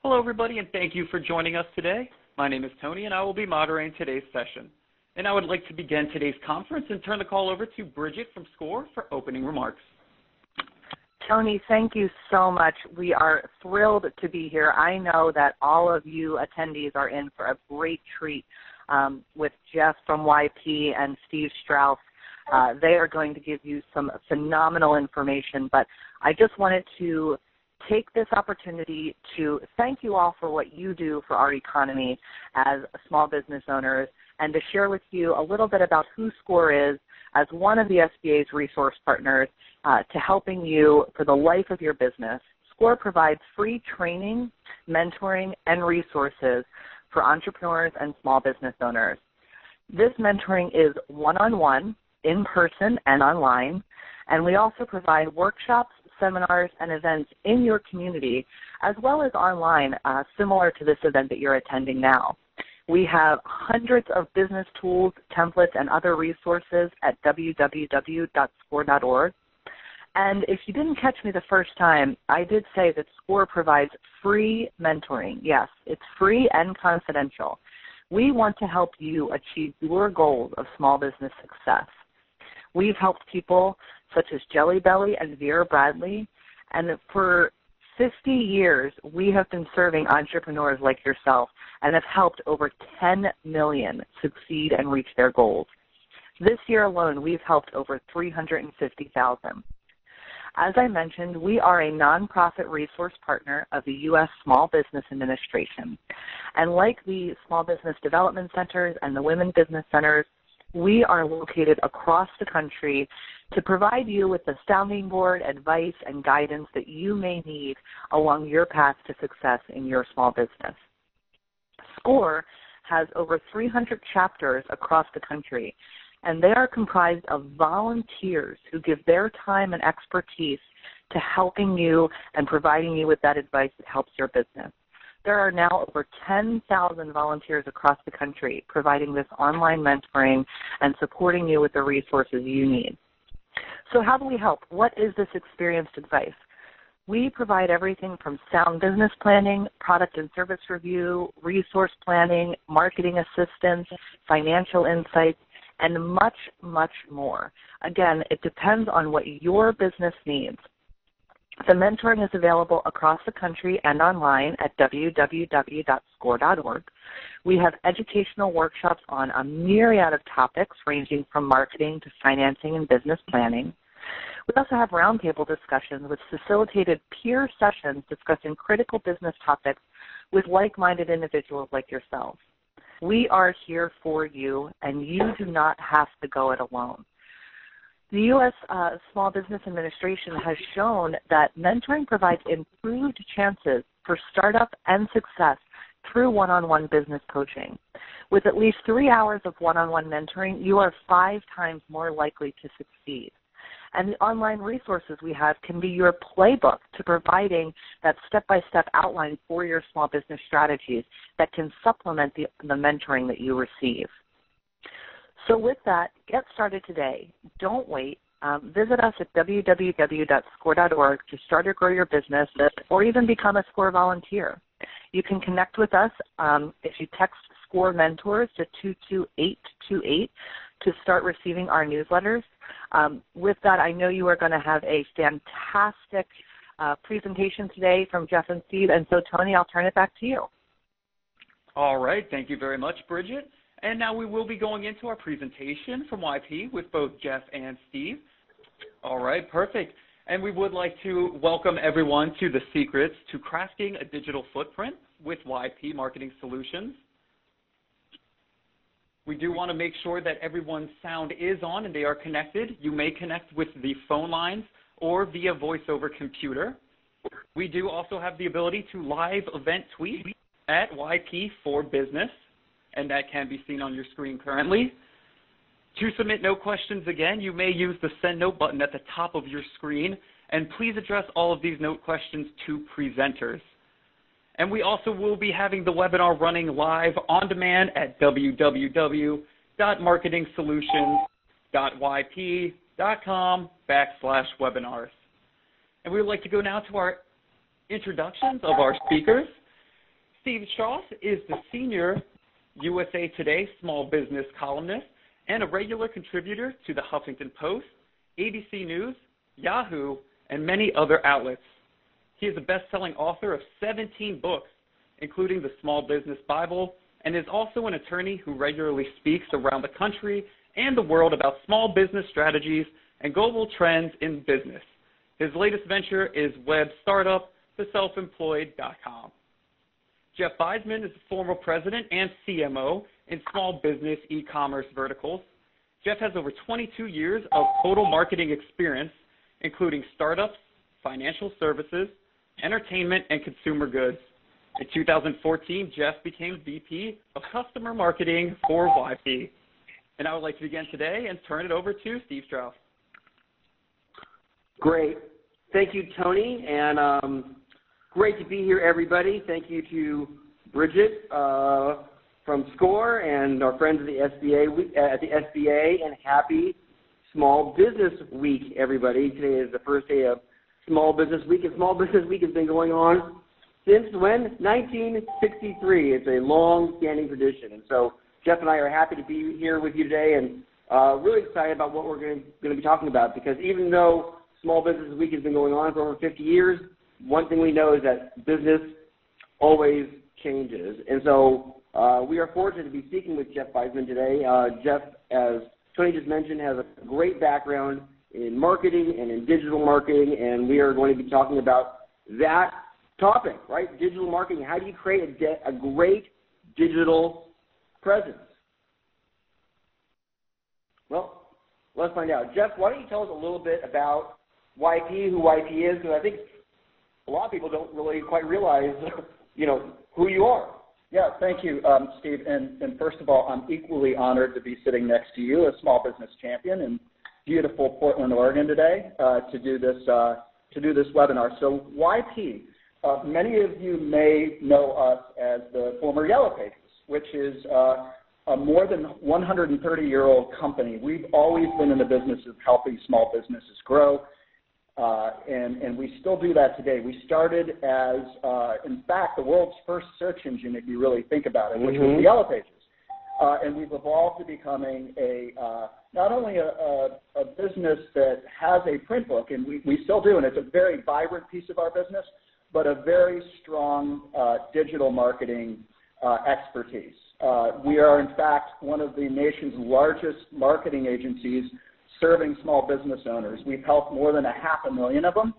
Hello, everybody, and thank you for joining us today. My name is Tony, and I will be moderating today's session. And I would like to begin today's conference and turn the call over to Bridget from SCORE for opening remarks. Tony, thank you so much. We are thrilled to be here. I know that all of you attendees are in for a great treat with Jeff from YP and Steve Strauss. They are going to give you some phenomenal information, but I just wanted to take this opportunity to thank you all for what you do for our economy as small business owners and to share with you a little bit about who SCORE is as one of the SBA's resource partners to helping you for the life of your business. SCORE provides free training, mentoring, and resources for entrepreneurs and small business owners. This mentoring is one-on-one, in person, and online, and we also provide workshops, seminars, and events in your community, as well as online, similar to this event that you're attending now. We have hundreds of business tools, templates, and other resources at www.score.org. And if you didn't catch me the first time, I did say that SCORE provides free mentoring. Yes, it's free and confidential. We want to help you achieve your goals of small business success. We've helped people such as Jelly Belly and Vera Bradley, and for 50 years, we have been serving entrepreneurs like yourself and have helped over 10 million succeed and reach their goals. This year alone, we've helped over 350,000. As I mentioned, we are a nonprofit resource partner of the U.S. Small Business Administration. And like the Small Business Development Centers and the Women Business Centers, we are located across the country to provide you with the sounding board, advice, and guidance that you may need along your path to success in your small business. SCORE has over 300 chapters across the country, and they are comprised of volunteers who give their time and expertise to helping you and providing you with that advice that helps your business. There are now over 10,000 volunteers across the country providing this online mentoring and supporting you with the resources you need. So how do we help? What is this experienced advice? We provide everything from sound business planning, product and service review, resource planning, marketing assistance, financial insights, and much, much more. Again, it depends on what your business needs. The mentoring is available across the country and online at www.score.org. We have educational workshops on a myriad of topics ranging from marketing to financing and business planning. We also have roundtable discussions with facilitated peer sessions discussing critical business topics with like-minded individuals like yourself. We are here for you, and you do not have to go it alone. The U.S. Small Business Administration has shown that mentoring provides improved chances for startup and success through one-on-one business coaching. With at least 3 hours of one-on-one mentoring, you are 5 times more likely to succeed. And the online resources we have can be your playbook to providing that step-by-step outline for your small business strategies that can supplement the mentoring that you receive. So with that, get started today. Don't wait. Visit us at www.score.org to start or grow your business or even become a SCORE volunteer. You can connect with us if you text SCORE Mentors to 22828 to start receiving our newsletters. With that, I know you are going to have a fantastic presentation today from Jeff and Steve. And so, Tony, I'll turn it back to you. All right. Thank you very much, Bridget. And now we will be going into our presentation from YP with both Jeff and Steve. All right, perfect. And we would like to welcome everyone to the Secrets to Crafting a Digital Footprint with YP Marketing Solutions. We do want to make sure that everyone's sound is on and they are connected. You may connect with the phone lines or via voice over computer. We do also have the ability to live event tweet at YP for Business, and that can be seen on your screen currently. To submit note questions again, you may use the Send Note button at the top of your screen, and please address all of these note questions to presenters. And we also will be having the webinar running live on demand at www.marketingsolutions.yp.com/webinars. And we would like to go now to our introductions of our speakers. Steve Strauss is the senior USA Today small business columnist and a regular contributor to the Huffington Post, ABC News, Yahoo, and many other outlets. He is a best-selling author of 17 books, including the Small Business Bible, and is also an attorney who regularly speaks around the country and the world about small business strategies and global trends in business. His latest venture is web startup, theselfemployed.com. Jeff Biesman is the former president and CMO in small business e-commerce verticals. Jeff has over 22 years of total marketing experience, including startups, financial services, entertainment, and consumer goods. In 2014, Jeff became VP of Customer Marketing for YP. And I would like to begin today and turn it over to Steve Strauss. Great. Thank you, Tony, and great to be here, everybody. Thank you to Bridget from SCORE and our friends at the SBA, and happy Small Business Week, everybody. Today is the first day of Small Business Week, and Small Business Week has been going on since when? 1963. It's a long-standing tradition, and so Jeff and I are happy to be here with you today, and really excited about what we're going to be talking about, because even though Small Business Week has been going on for over 50 years, one thing we know is that business always changes. And so we are fortunate to be speaking with Jeff Biesman today. Jeff, as Tony just mentioned, has a great background in marketing and in digital marketing, and we are going to be talking about that topic, right? Digital marketing. How do you create a great digital presence? Well, let's find out. Jeff, why don't you tell us a little bit about YP, who YP is, because I think a lot of people don't really quite realize, who you are. Yeah, thank you, Steve. And first of all, I'm equally honored to be sitting next to you, a small business champion in beautiful Portland, Oregon today, to do this webinar. So YP, many of you may know us as the former Yellow Pages, which is a more than 130-year-old company. We've always been in the business of helping small businesses grow. And we still do that today. We started as, in fact, the world's first search engine, if you really think about it, which was the Yellow Pages. And we've evolved to becoming not only a business that has a print book, and we still do, and it's a very vibrant piece of our business, but a very strong digital marketing expertise. We are, in fact, one of the nation's largest marketing agencies serving small business owners. We've helped more than 500,000 of them.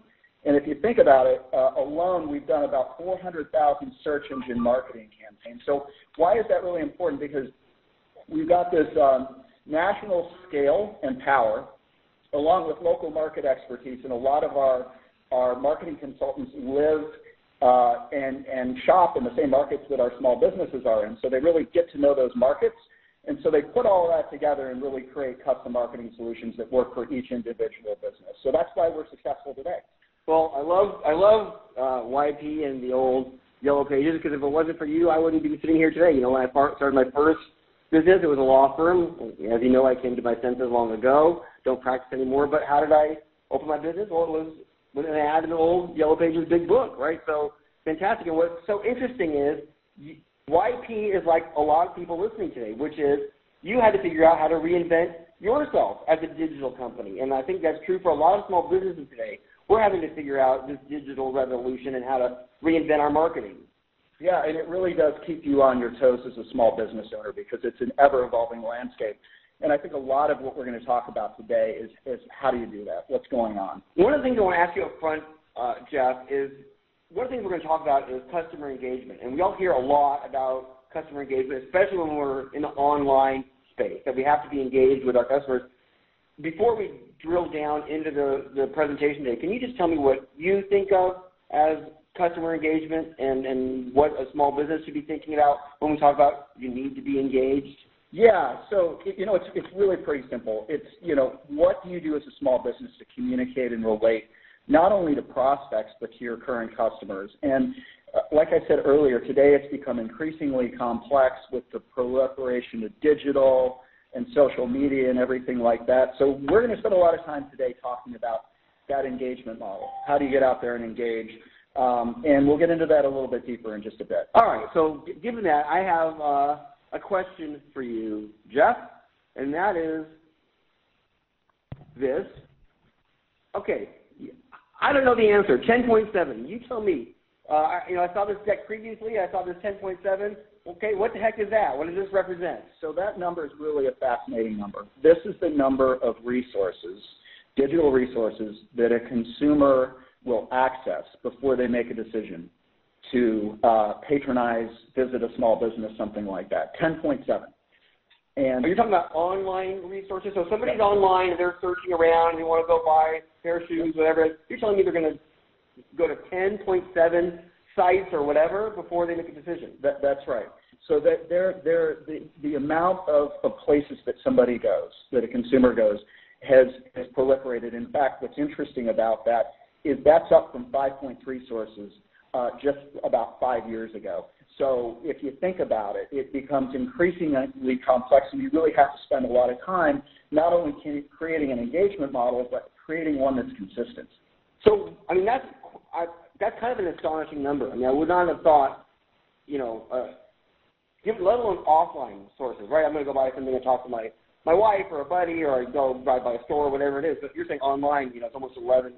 And if you think about it, alone, we've done about 400,000 search engine marketing campaigns. So why is that really important? Because we've got this national scale and power, along with local market expertise, and a lot of our marketing consultants live and shop in the same markets that our small businesses are in. So they really get to know those markets. And so they put all that together and really create custom marketing solutions that work for each individual business. So that's why we're successful today. Well, I love YP and the old Yellow Pages, because if it wasn't for you, I wouldn't be sitting here today. When I started my first business, it was a law firm. As you know, I came to my senses long ago. Don't practice anymore. But how did I open my business? Well, it was with an ad in the old Yellow Pages big book, right? So fantastic. And what's so interesting is YP is like a lot of people listening today, which is you had to figure out how to reinvent yourself as a digital company. And I think that's true for a lot of small businesses today. We're having to figure out this digital revolution and how to reinvent our marketing. Yeah, and it really does keep you on your toes as a small business owner, because it's an ever-evolving landscape. And I think a lot of what we're going to talk about today is how do you do that? What's going on? One of the things I want to ask you up front, Jeff, is one of the things we're going to talk about is customer engagement. And we all hear a lot about customer engagement, especially when we're in the online space, that we have to be engaged with our customers. Before we drill down into the presentation today, can you just tell me what you think of as customer engagement and what a small business should be thinking about when we talk about you need to be engaged? Yeah, so, it's really pretty simple. It's, what do you do as a small business to communicate and relate not only to prospects, but to your current customers? And like I said earlier, today it's become increasingly complex with the proliferation of digital and social media and everything like that. So we're going to spend a lot of time today talking about that engagement model. How do you get out there and engage? And we'll get into that a little bit deeper in just a bit. All right. So given that, I have a question for you, Jeff, and that is this. Okay. I don't know the answer. 10.7. You tell me. I saw this deck previously. I saw this 10.7. Okay, what the heck is that? What does this represent? So that number is really a fascinating number. This is the number of resources, digital resources, that a consumer will access before they make a decision to patronize, visit a small business, something like that. 10.7. And are you talking about online resources? So somebody's online and they're searching around and they want to go buy a pair of shoes, whatever. You're telling me they're going to go to 10.7 sites or whatever before they make a decision? That's right. So that the amount of places that somebody goes, that a consumer goes, has proliferated. In fact, what's interesting about that is that's up from 5.3 sources just about 5 years ago. So if you think about it, it becomes increasingly complex, and you really have to spend a lot of time not only creating an engagement model, but creating one that's consistent. So, I mean, that's kind of an astonishing number. I mean, I would not have thought, let alone offline sources, right? I'm going to go buy something and talk to my wife or a buddy, or I go by a store or whatever it is. But you're saying online, it's almost 11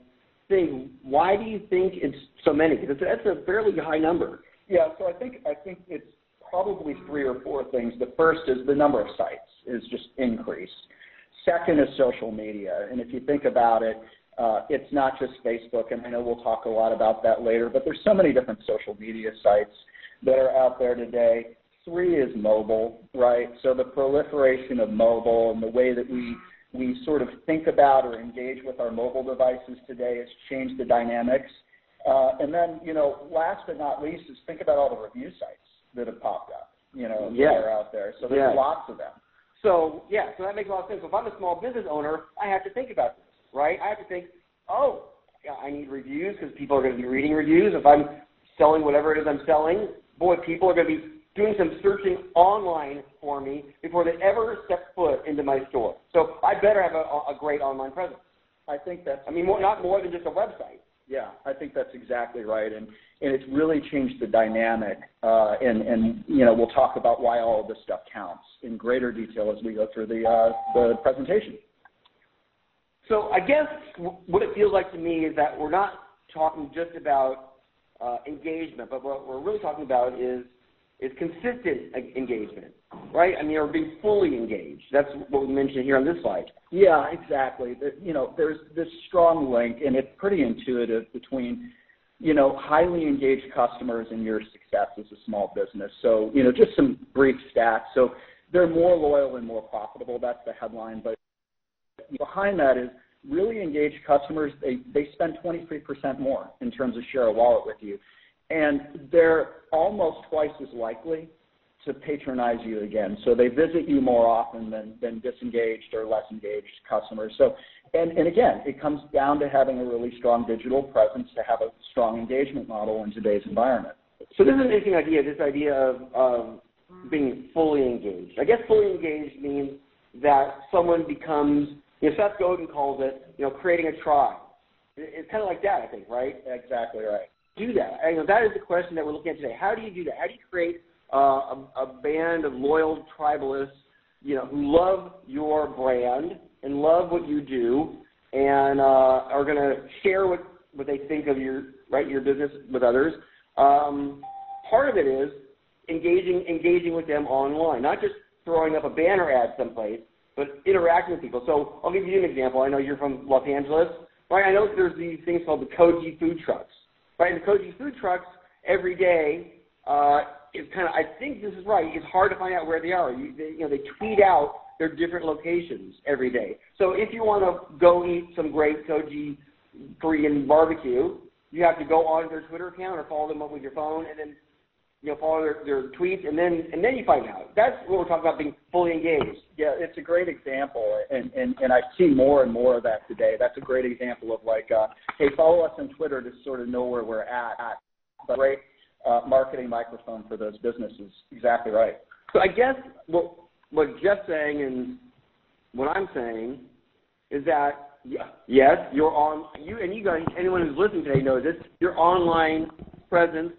things. Why do you think it's so many? Because that's a fairly high number. Yeah, so I think it's probably 3 or 4 things. The first is the number of sites is just increased. Second is social media, and if you think about it, it's not just Facebook, and I know we'll talk a lot about that later, but there's so many different social media sites that are out there today. 3 is mobile, right? So the proliferation of mobile and the way that we sort of think about or engage with our mobile devices today has changed the dynamics. And then, last but not least is think about all the review sites that have popped up, that are out there. So there's lots of them. So that makes a lot of sense. So if I'm a small business owner, I have to think about this, right? I have to think, I need reviews because people are going to be reading reviews. If I'm selling whatever it is I'm selling, people are going to be doing some searching online for me before they ever step foot into my store. So I better have a great online presence. I think that's... not more than just a website. Yeah, I think that's exactly right, and it's really changed the dynamic, and we'll talk about why all of this stuff counts in greater detail as we go through the presentation. So I guess what it feels like to me is that we're not talking just about engagement, but what we're really talking about is consistent engagement, right? Or being fully engaged. That's what we mentioned here on this slide. Yeah, exactly. There's this strong link, and it's pretty intuitive between, highly engaged customers and your success as a small business. So, just some brief stats. So they're more loyal and more profitable. That's the headline. But behind that is really engaged customers. They spend 23% more in terms of share of wallet with you. And they're almost twice as likely to patronize you again. So they visit you more often than disengaged or less engaged customers. So, and again, it comes down to having a really strong digital presence to have a strong engagement model in today's environment. So this is an interesting idea, this idea of being fully engaged. I guess fully engaged means that someone becomes, Seth Godin calls it, creating a tribe. It's kind of like that, I think, right? Exactly right. Do that. That is the question that we're looking at today. How do you do that? How do you create a band of loyal tribalists, who love your brand and love what you do, and are going to share what they think of your business with others? Part of it is engaging with them online, not just throwing up a banner ad someplace, but interacting with people. So I'll give you an example. I know you're from Los Angeles, right? I know there's these things called the Koji food trucks. Right, and the Koji food trucks every day is kind of, I think this is right, it's hard to find out where they are. They tweet out their different locations every day. So if you want to go eat some great Koji Korean barbecue, you have to go on their Twitter account or follow them up with your phone, and then follow their tweets, and then you find out. That's what we're talking about, being fully engaged. Yeah, it's a great example, and I see more and more of that today. That's a great example of hey, follow us on Twitter to sort of know where we're at. But great marketing microphone for those businesses. Exactly right. So I guess what Jeff's saying and what I'm saying is that yes, you guys, anyone who's listening today knows this, your online presence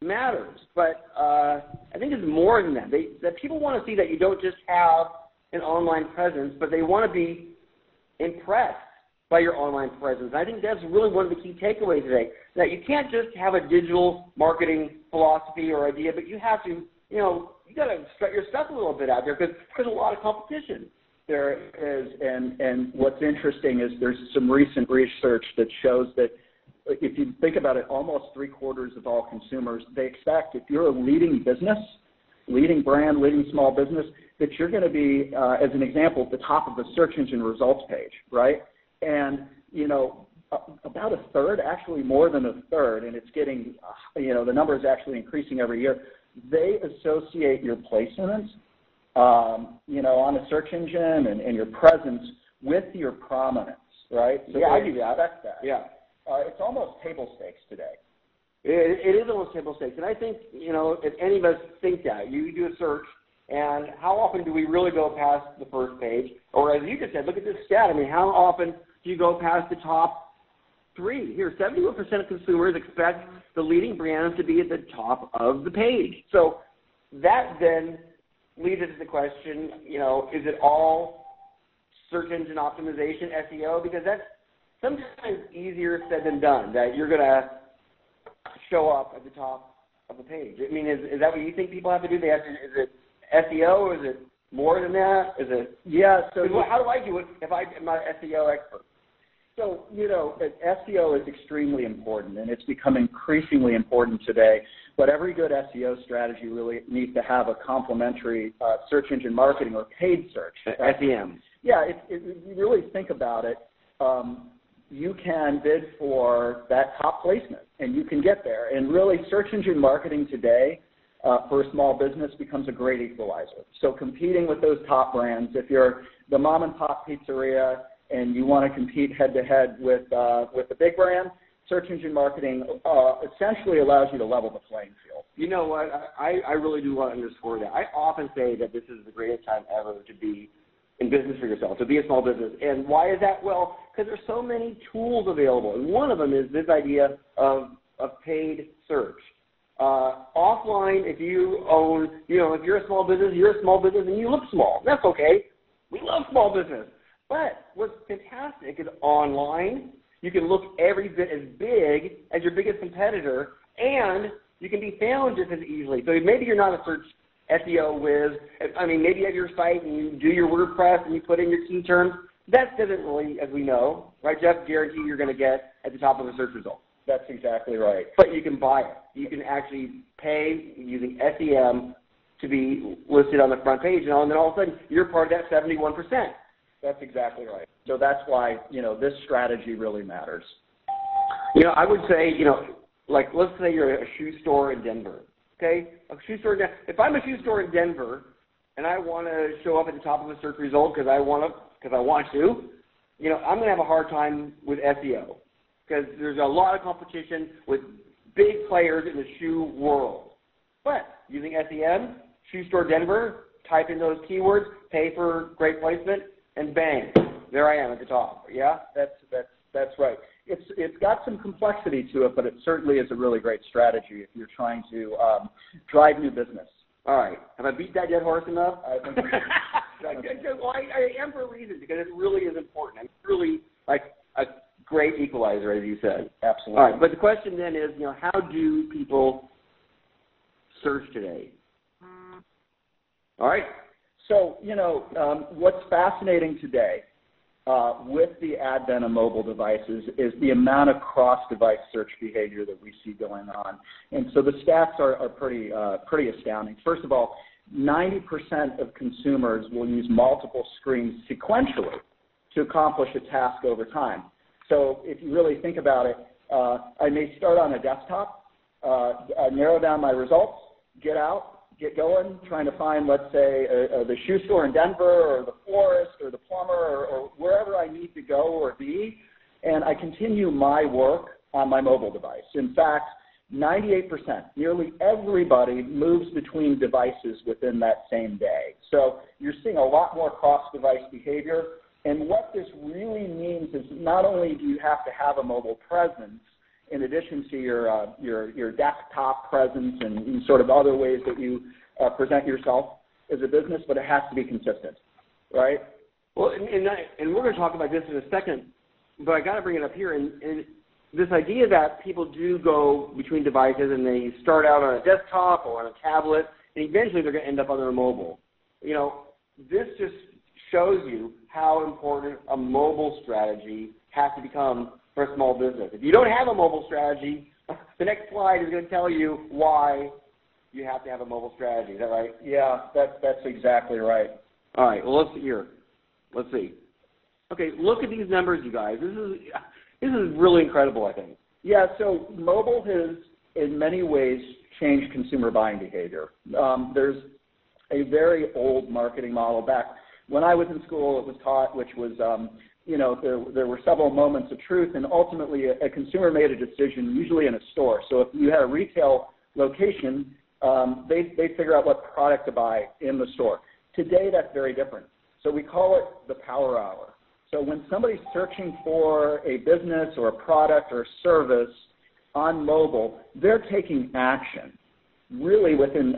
matters. But I think it's more than that. That people want to see that you don't just have an online presence, but they want to be impressed by your online presence. And I think that's really one of the key takeaways today, that you can't just have a digital marketing philosophy or idea, but you have to, you got to strut your stuff a little bit out there because there's a lot of competition. There is, and what's interesting is there's some recent research that shows that if you think about it, almost 3/4 of all consumers, they expect if you're a leading business, leading brand, leading small business, that you're going to be, as an example, at the top of the search engine results page, right? And, about a third, actually more than a third, and it's getting, the number is actually increasing every year, they associate your placements, on a search engine and your presence with your prominence, right? So yeah, I do that. Yeah. It's almost table stakes today. It is almost table stakes. And I think, if any of us think that, you do a search, and how often do we really go past the first page? Or as you just said, look at this stat. I mean, how often do you go past the top 3? Here, 71% of consumers expect the leading brands to be at the top of the page. So that then leads us to the question, is it all search engine optimization, SEO? Because that's sometimes easier said than done, that you're going to show up at the top of the page. I mean, is that what you think people have to do? Is it SEO? Is it more than that? Is it? Yeah. So how do I do it if I'm not an SEO expert? So, SEO is extremely important, and it's become increasingly important today. But every good SEO strategy really needs to have a complementary search engine marketing or paid search. SEM. Yeah, if you really think about it, you can bid for that top placement, and you can get there. And really, search engine marketing today for a small business becomes a great equalizer. So competing with those top brands, if you're the mom-and-pop pizzeria and you want to compete head-to-head with the big brand, search engine marketing essentially allows you to level the playing field. You know what? I really do want to underscore that. I often say that this is the greatest time ever to be in business for yourself, to be a small business. And why is that? Well, because there's so many tools available. And one of them is this idea of paid search. Offline, if you own, if you're a small business and you look small. That's okay. We love small business. But what's fantastic is online, you can look every bit as big as your biggest competitor, and you can be found just as easily. So maybe you're not a search SEO whiz. I mean, maybe you have your site and you do your WordPress and you put in your key terms. That doesn't really, as we know, right, Jeff, guarantee you're going to get at the top of the search results. That's exactly right. But you can buy it. You can actually pay using SEM to be listed on the front page, and then all of a sudden you're part of that 71%. That's exactly right. So that's why, this strategy really matters. I would say, let's say you're a shoe store in Denver, okay? A shoe store. If I'm a shoe store in Denver and I want to show up at the top of the search result because I want to, I'm going to have a hard time with SEO because there's a lot of competition with big players in the shoe world. But using SEM, shoe store Denver, type in those keywords, pay for great placement, and bang, there I am at the top. Yeah, that's right. It's got some complexity to it, but it certainly is a really great strategy if you're trying to drive new business. All right, have I beat that dead horse enough? I think well, I am for a reason because it really is important. It's really like a great equalizer, as you said. Absolutely. All right, but the question then is, how do people search today? All right. So, what's fascinating today with the advent of mobile devices is the amount of cross-device search behavior that we see going on. And so the stats are pretty astounding. First of all, 90% of consumers will use multiple screens sequentially to accomplish a task over time. So if you really think about it, I may start on a desktop, narrow down my results, get going, trying to find, let's say, the shoe store in Denver or the florist or the plumber or wherever I need to go or be, and I continue my work on my mobile device. In fact, 98%, nearly everybody moves between devices within that same day. So you're seeing a lot more cross-device behavior. And what this really means is not only do you have to have a mobile presence in addition to your desktop presence and sort of other ways that you present yourself as a business, but it has to be consistent, right? Well, and we're going to talk about this in a second, but I got to bring it up here. And this idea that people do go between devices and they start out on a desktop or on a tablet, and eventually they're going to end up on their mobile. You know, this just shows you how important a mobile strategy has to become for a small business. If you don't have a mobile strategy, the next slide is going to tell you why you have to have a mobile strategy. Is that right? Yeah, that's exactly right. All right, well, let's see here. Let's see. Okay, look at these numbers, you guys. This is really incredible, I think. Yeah, so mobile has, in many ways, changed consumer buying behavior. There's a very old marketing model. Back when I was in school, it was taught, which was, there were several moments of truth, and ultimately a consumer made a decision, usually in a store. So if you had a retail location, they figure out what product to buy in the store. Today, that's very different. So we call it the power hour. So when somebody's searching for a business or a product or a service on mobile, they're taking action really within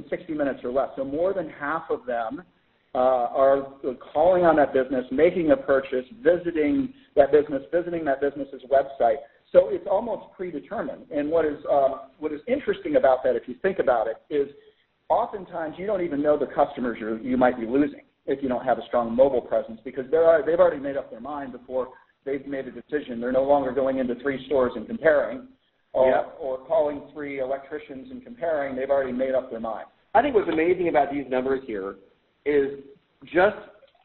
60 minutes or less. So more than half of them are calling on that business, making a purchase, visiting that business's website. So it's almost predetermined. And what is interesting about that, if you think about it, is oftentimes you don't even know the customers you might be losing if you don't have a strong mobile presence, because they've already made up their mind before they've made a decision. They're no longer going into 3 stores and comparing or calling 3 electricians and comparing. They've already made up their mind. I think what's amazing about these numbers here is just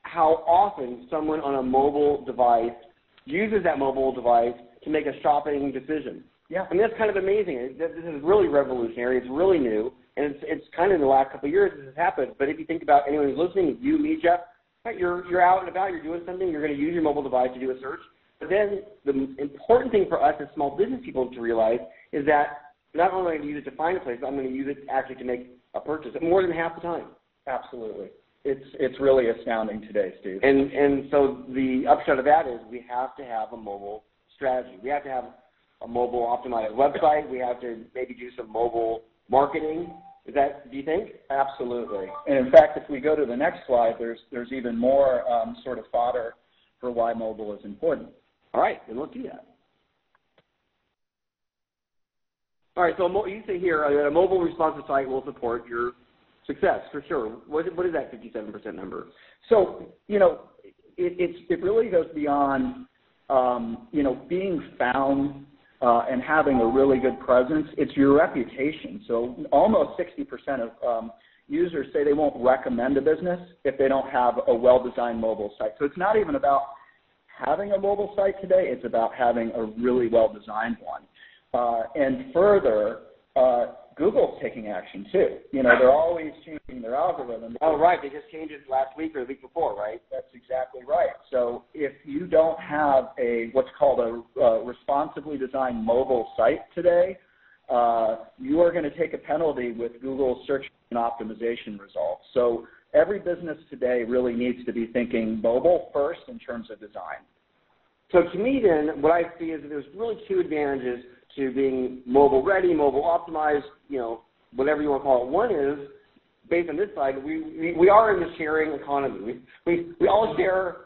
how often someone on a mobile device uses that mobile device to make a shopping decision. Yeah. I mean, that's kind of amazing. This is really revolutionary. It's really new. And it's kind of in the last couple of years this has happened. But if you think about anyone who's listening, you, me, Jeff, right, you're out and about, you're doing something, you're going to use your mobile device to do a search. But then the important thing for us as small business people to realize is that not only am I going to use it to find a place, but I'm going to use it actually to make a purchase more than half the time. Absolutely. It's really astounding today, Steve. And so the upshot of that is we have to have a mobile strategy. We have to have a mobile optimized website. We have to maybe do some mobile marketing. Do you think? Absolutely. And in fact, if we go to the next slide, there's even more sort of fodder for why mobile is important. All right, then let's do that. All right, so you say here that a mobile responsive site will support your success, for sure. What is that 57% number? So, it really goes beyond, being found and having a really good presence. It's your reputation. So almost 60% of users say they won't recommend a business if they don't have a well-designed mobile site. So it's not even about having a mobile site today. It's about having a really well-designed one. And further, Google's taking action too. They're always changing their algorithm. Oh, right. They just changed it last week or the week before, right? That's exactly right. So if you don't have what's called a responsibly designed mobile site today, you are going to take a penalty with Google's search and optimization results. So every business today really needs to be thinking mobile first in terms of design. So to me then, what I see is that there's really 2 advantages to being mobile ready, mobile optimized, whatever you want to call it. One is, based on this slide, we are in the sharing economy. We all share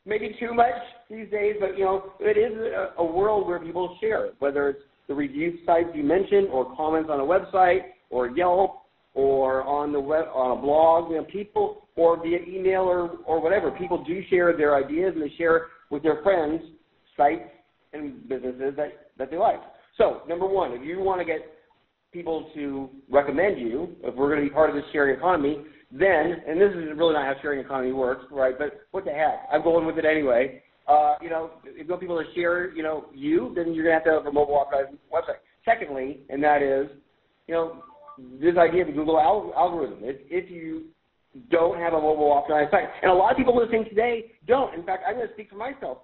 maybe too much these days, but it is a world where people share, whether it's the review sites you mentioned, or comments on a website, or Yelp, or on the web, on a blog, people, or via email or whatever. People do share their ideas, and they share with their friends sites and businesses that they like. So, number one, if you want to get people to recommend you, if we're going to be part of this sharing economy, then, and this is really not how sharing economy works, right, but what the heck, I'm going with it anyway. If you want people to share, you, then you're going to have a mobile optimized website. Secondly, and that is, this idea of the Google algorithm. If you don't have a mobile optimized site, and a lot of people listening today don't. In fact, I'm going to speak for myself.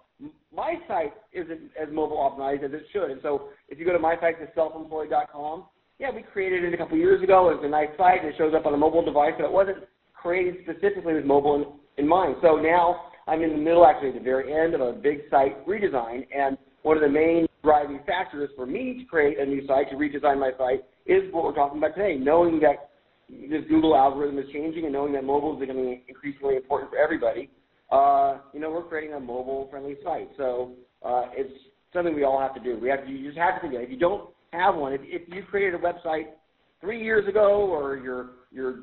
My site isn't as mobile optimized as it should. And so if you go to my site, theselfemployed.com, we created it a couple years ago. It's a nice site. It shows up on a mobile device, but it wasn't created specifically with mobile in mind. So now I'm in the middle, actually, at the very end of a big site redesign, and one of the main driving factors for me to create a new site, to redesign my site, is what we're talking about today, knowing that this Google algorithm is changing and knowing that mobile is becoming increasingly important for everybody. We're creating a mobile-friendly site. So it's something we all have to do. You just have to do it. If you don't have one, if you created a website 3 years ago or your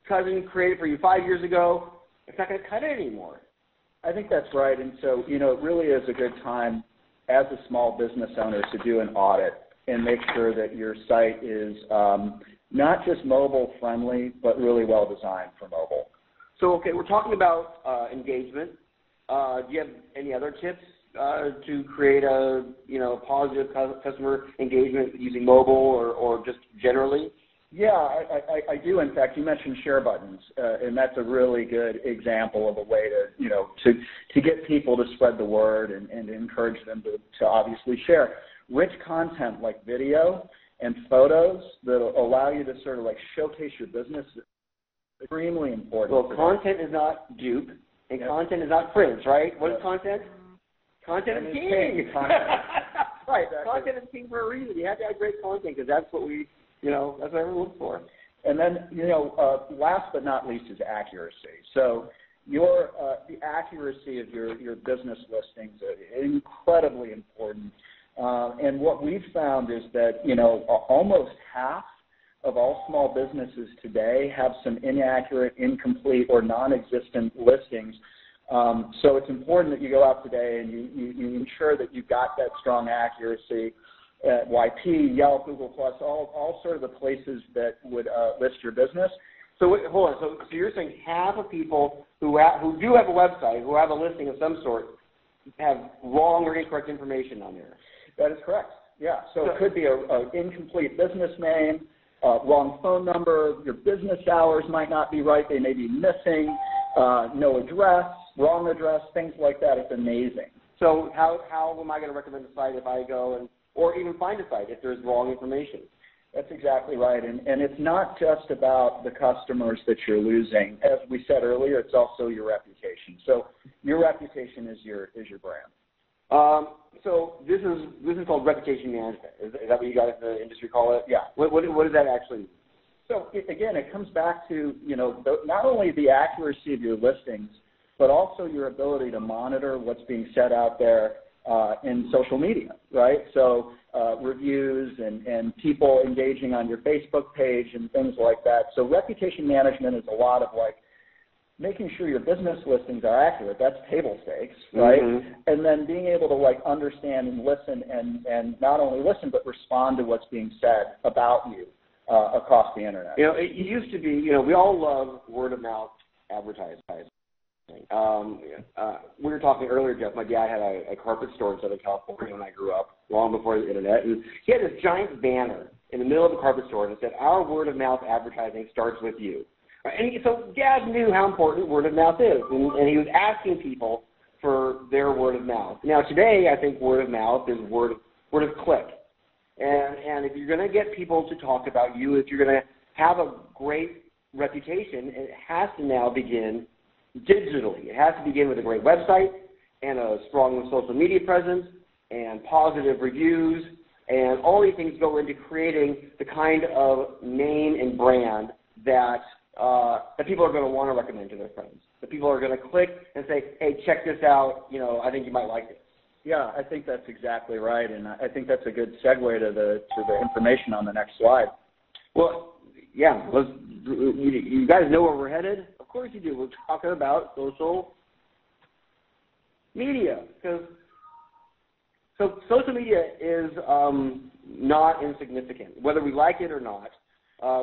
cousin created for you 5 years ago, it's not going to cut it anymore. I think that's right. And so, it really is a good time as a small business owner to do an audit and make sure that your site is not just mobile-friendly, but really well-designed for mobile. So, okay, we're talking about engagement. Do you have any other tips to create a positive customer engagement using mobile or just generally? Yeah, I do. In fact, you mentioned share buttons, and that's a really good example of a way to get people to spread the word and encourage them to obviously share. Rich content like video and photos that allow you to sort of like showcase your business is extremely important. Well, content is not dupe, and content is not fringe, right? What is content? Content is king. Right. Exactly. Content is king for a reason. You have to have great content because that's what that's what everyone looks for. And then, last but not least is accuracy. So the accuracy of your business listings is incredibly important. And what we've found is that, almost half of all small businesses today have some inaccurate, incomplete, or non-existent listings. So it's important that you go out today and you ensure that you've got that strong accuracy at YP, Yelp, Google+, all sort of the places that would list your business. So hold on. So you're saying half of people who do have a website, who have a listing of some sort, have wrong or incorrect information on there? That is correct. Yeah. So it could be an incomplete business name, wrong phone number, your business hours might not be right, they may be missing, no address, wrong address, things like that. It's amazing. So how am I going to recommend a site if I go or even find a site if there's wrong information? That's exactly right. And it's not just about the customers that you're losing. As we said earlier, it's also your reputation. So your reputation is your brand. So this is called reputation management. Is that what you guys in the industry call it? Yeah. What does that actually mean? So again, it comes back to not only the accuracy of your listings, but also your ability to monitor what's being said out there in social media, right? So reviews and people engaging on your Facebook page and things like that. So reputation management is a lot of making sure your business listings are accurate. That's table stakes, right? Mm-hmm. And then being able to understand and listen and not only listen but respond to what's being said about you across the internet. It used to be, we all love word of mouth advertising. We were talking earlier, Jeff. My dad had a carpet store in Southern California when I grew up, long before the internet. And he had this giant banner in the middle of the carpet store that said, "Our word of mouth advertising starts with you." And so Dad knew how important word of mouth is, and he was asking people for their word of mouth. Now today, I think word of mouth is word of click. And if you're going to get people to talk about you, if you're going to have a great reputation, it has to now begin digitally. It has to begin with a great website and a strong social media presence and positive reviews, and all these things go into creating the kind of name and brand that people are going to want to recommend to their friends. That people are going to click and say, "Hey, check this out. I think you might like this." Yeah, I think that's exactly right, and I think that's a good segue to the information on the next slide. Well, yeah, you guys know where we're headed? Of course you do. We're talking about social media. So social media is not insignificant, whether we like it or not.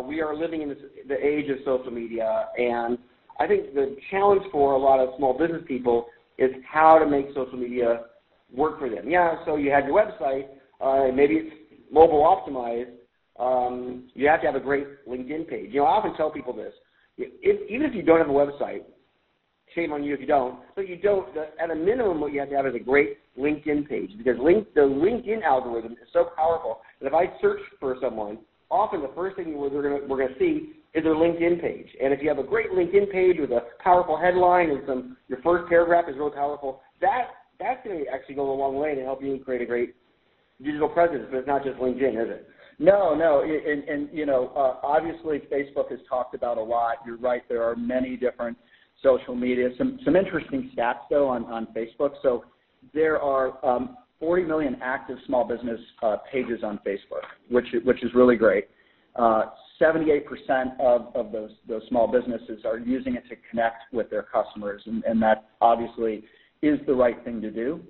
We are living in the age of social media, and I think the challenge for a lot of small business people is how to make social media work for them. Yeah, so you have your website, maybe it's mobile optimized. You have to have a great LinkedIn page. I often tell people this. Even if you don't have a website, shame on you if you don't, but at a minimum what you have to have is a great LinkedIn page, because the LinkedIn algorithm is so powerful that if I search for someone often the first thing we're going to see is their LinkedIn page. And if you have a great LinkedIn page with a powerful headline and your first paragraph is really powerful, that's going to actually go a long way to help you create a great digital presence. But it's not just LinkedIn, is it? No, and obviously Facebook is talked about a lot. You're right, there are many different social media. Some interesting stats, though, on Facebook. So there are 40 million active small business pages on Facebook, which is really great. 78% of those small businesses are using it to connect with their customers, and that obviously is the right thing to do.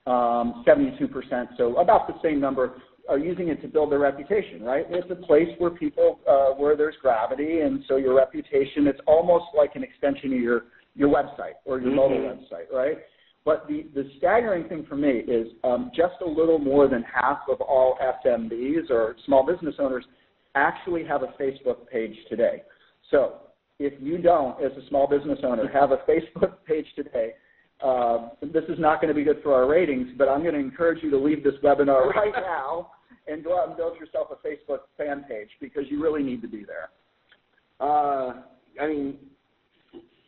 72%, so about the same number, are using it to build their reputation, right? It's a place where people, where there's gravity, and so your reputation, it's almost like an extension of your website or your mobile website, right? But the staggering thing for me is just a little more than half of all SMBs or small business owners actually have a Facebook page today. So if you don't, as a small business owner, have a Facebook page today, this is not going to be good for our ratings, but I'm going to encourage you to leave this webinar right now and go out and build yourself a Facebook fan page, because you really need to be there. I mean,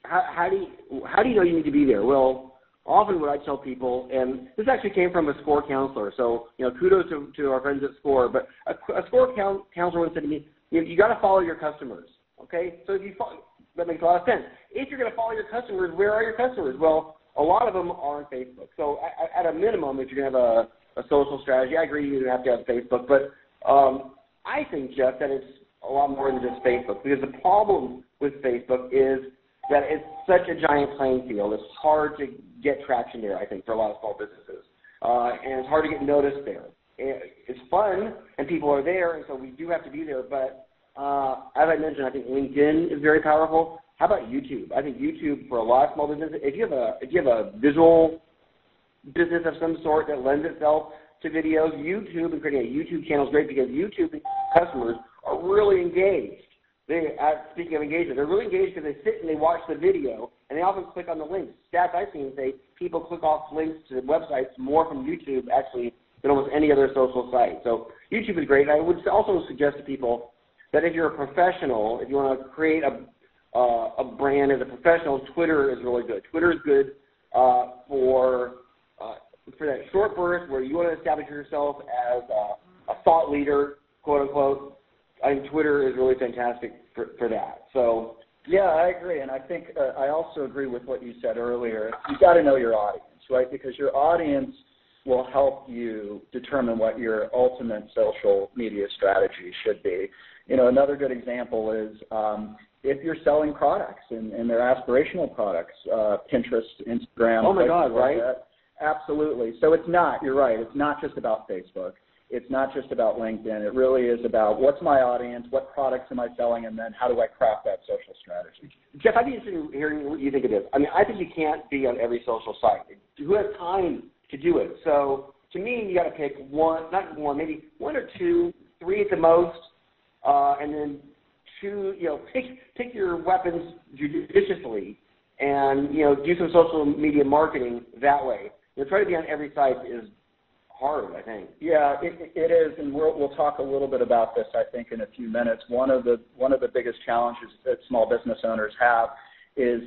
how do you know you need to be there? Well, often what I tell people, and this actually came from a SCORE counselor, so kudos to our friends at SCORE, but a SCORE counselor once said to me, you got to follow your customers, okay? So if you follow, that makes a lot of sense. If you're going to follow your customers, where are your customers? Well, a lot of them are on Facebook. So at a minimum, if you're going to have a social strategy, I agree you have to have Facebook, but I think, Jeff, that it's a lot more than just Facebook, because the problem with Facebook is that it's such a giant playing field. It's hard to get traction there, I think, for a lot of small businesses, and it's hard to get noticed there. It's fun, and people are there, and so we do have to be there, but as I mentioned, I think LinkedIn is very powerful. How about YouTube? I think YouTube, for a lot of small businesses, if you have a visual business of some sort that lends itself to videos, YouTube and creating a YouTube channel is great, because YouTube customers are really engaged. Speaking of engagement, they're really engaged because they sit and they watch the video, and they often click on the links. Stats I've seen say people click off links to websites more from YouTube actually than almost any other social site. So YouTube is great. And I would also suggest to people that if you're a professional, if you want to create a brand as a professional, Twitter is really good. Twitter is good for that short burst where you want to establish yourself as a thought leader, quote unquote. I think Twitter is really fantastic for that. So yeah, I agree, and I think I also agree with what you said earlier. You got to know your audience, right? Because your audience will help you determine what your ultimate social media strategy should be. Another good example is if you're selling products and they're aspirational products, Pinterest, Instagram. Oh my God, right? Absolutely. So it's not, you're right, it's not just about Facebook. It's not just about LinkedIn. It really is about what's my audience, what products am I selling, and then how do I craft that social strategy. Jeff, I'd be interested in hearing what you think of this. I mean, I think you can't be on every social site. Who has time to do it? So to me, you got to pick maybe one or two, three at the most, and then two, pick your weapons judiciously and, do some social media marketing that way. Try to be on every site is hard, I think. Yeah, it is, and we'll talk a little bit about this, I think, in a few minutes. One of the biggest challenges that small business owners have is,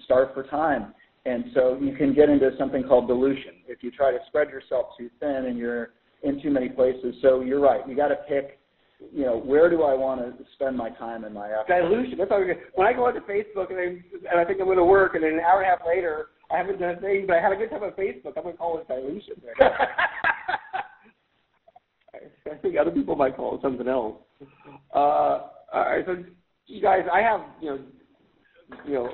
starve for time. And so you can get into something called dilution if you try to spread yourself too thin and you're in too many places. So you're right. You got to pick, where do I want to spend my time and my effort? Dilution. That's all. When I go onto Facebook and I think I'm going to work, and then an hour and a half later, I haven't done a thing, but I had a good time on Facebook. I'm going to call it dilution. I think other people might call it something else. All right, so you guys, I have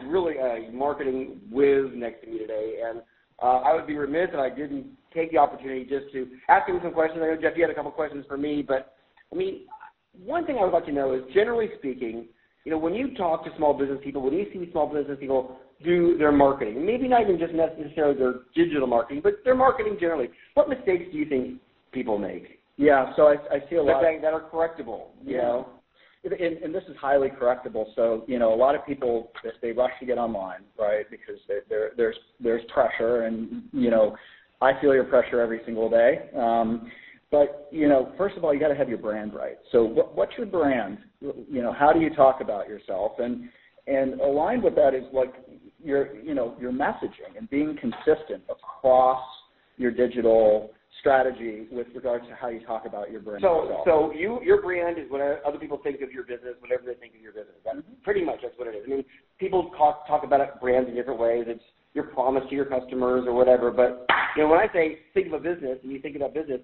really a marketing whiz next to me today, and I would be remiss if I didn't take the opportunity just to ask him some questions. I know, Jeff, you had a couple questions for me, but I mean, one thing I would like to know is, generally speaking, when you talk to small business people, when you see small business people do their marketing, maybe not even just necessarily their digital marketing, but their marketing generally, what mistakes do you think people make? Yeah, so I see a lot that are correctable, And this is highly correctable. So, a lot of people, they rush to get online, right, because there's pressure, and, I feel your pressure every single day. But, first of all, you got to have your brand right. So what's your brand? How do you talk about yourself? And aligned with that is like your messaging and being consistent across your digital strategy with regards to how you talk about your brand. So your brand is what other people think of your business, whatever they think of your business. That's pretty much that's what it is. I mean, people talk about brands in different ways. It's your promise to your customers or whatever. But when I say think of a business and you think about business,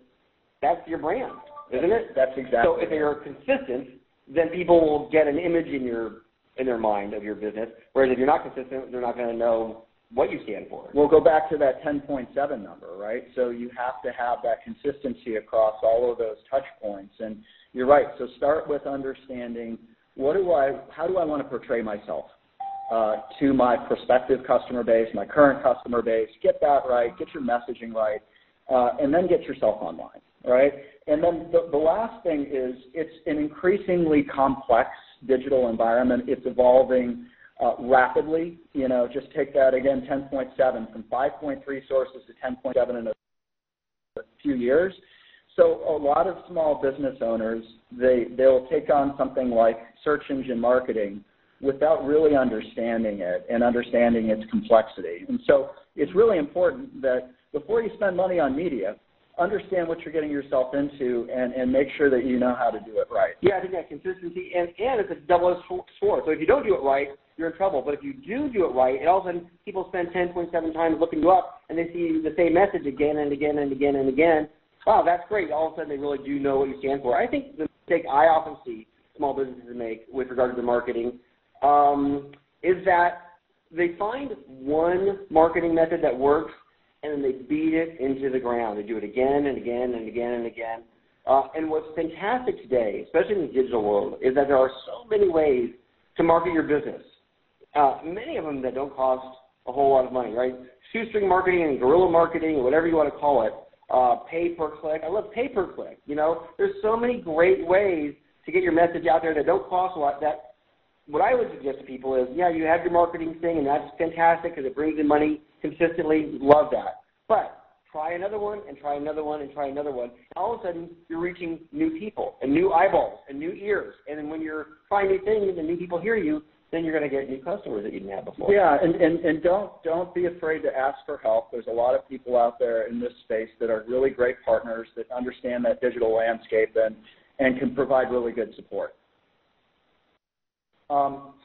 that's your brand, isn't it? That's exactly. So if you're consistent, then people will get an image in their mind of your business. Whereas if you're not consistent, they're not going to know what you stand for. We'll go back to that 10.7 number, right? So you have to have that consistency across all of those touch points. And you're right. So start with understanding how do I want to portray myself to my prospective customer base, my current customer base. Get that right. Get your messaging right. And then get yourself online, right? And then the last thing is it's an increasingly complex digital environment. It's evolving rapidly. Just take that again, 10.7 from 5.3 sources to 10.7 in a few years. So a lot of small business owners, they'll take on something like search engine marketing without really understanding it and understanding its complexity. And so it's really important that before you spend money on media, understand what you're getting yourself into and make sure that you know how to do it right. Yeah, I think that consistency, and it's a double-edged sword. So if you don't do it right, you're in trouble. But if you do it right, and all of a sudden people spend 10.7 times looking you up, and they see the same message again and again and again and again, wow, that's great. All of a sudden they really do know what you stand for. I think the mistake I often see small businesses make with regard to the marketing is that they find one marketing method that works, and then they beat it into the ground. They do it again and again and again and again. And what's fantastic today, especially in the digital world, is that there are so many ways to market your business. Many of them that don't cost a whole lot of money, right? Shoestring marketing and guerrilla marketing, or whatever you want to call it. Pay per click. I love pay per click. There's so many great ways to get your message out there that don't cost a lot. That what I would suggest to people is, yeah, you have your marketing thing, and that's fantastic because it brings in money consistently. Love that. But try another one and try another one and try another one. All of a sudden, you're reaching new people and new eyeballs and new ears. And then when you're trying new things and new people hear you, then you're going to get new customers that you didn't have before. Yeah, and don't be afraid to ask for help. There's a lot of people out there in this space that are really great partners that understand that digital landscape and can provide really good support. Well,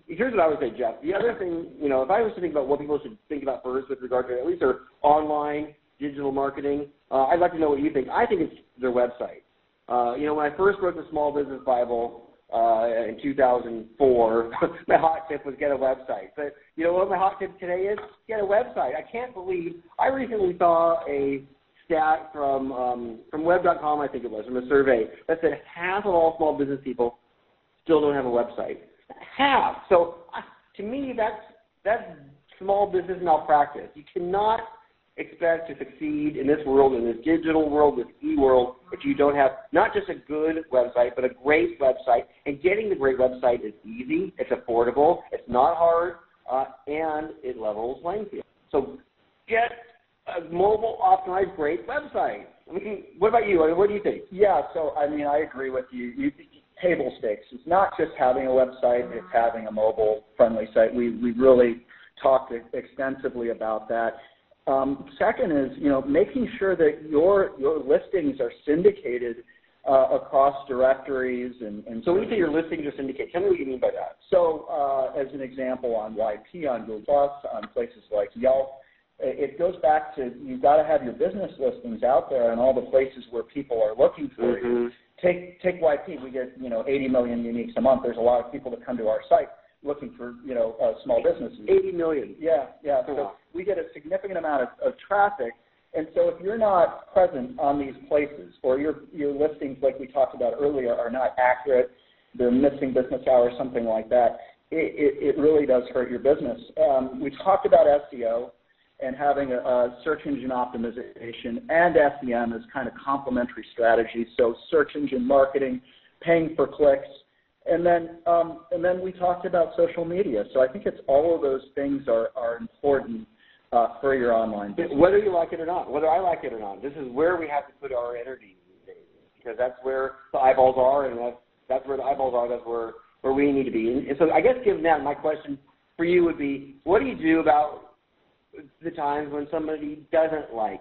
here's what I would say, Jeff. The other thing, if I was to think about what people should think about first with regard to at least their online digital marketing, I'd like to know what you think. I think it's their website. When I first wrote the Small Business Bible in 2004, my hot tip was get a website. But you know what my hot tip today is? Get a website. I can't believe I recently saw a stat from web.com, I think it was, from a survey that said half of all small business people still don't have a website. Half. So to me, that's small business malpractice. You cannot expect to succeed in this world, in this digital world, this e-world, if you don't have not just a good website, but a great website. And getting the great website is easy, it's affordable, it's not hard, and it levels playing field. So get a mobile optimized great website. What about you? What do you think? Yeah, so I agree with you. Table stakes. It's not just having a website, it's having a mobile-friendly site. We really talked extensively about that. Second is, making sure that your listings are syndicated across directories. And so when you say your listings are syndicated, tell me what you mean by that. So as an example, on YP, on Google+, on places like Yelp, it goes back to you've got to have your business listings out there in all the places where people are looking for you. Take YP. We get 80 million uniques a month. There's a lot of people that come to our site looking for small businesses. 80 million. Yeah. So we get a significant amount of traffic, and so if you're not present on these places, or your listings, like we talked about earlier, are not accurate, they're missing business hours, something like that, it really does hurt your business. We talked about SEO and having a search engine optimization and SEM as kind of complementary strategies. So search engine marketing, paying for clicks, and then we talked about social media. So I think it's all of those things are important for your online business. Whether you like it or not, whether I like it or not, this is where we have to put our energy these days, because that's where the eyeballs are, and that's where the eyeballs are. That's where we need to be. And so I guess given that, my question for you would be, what do you do about the times when somebody doesn't like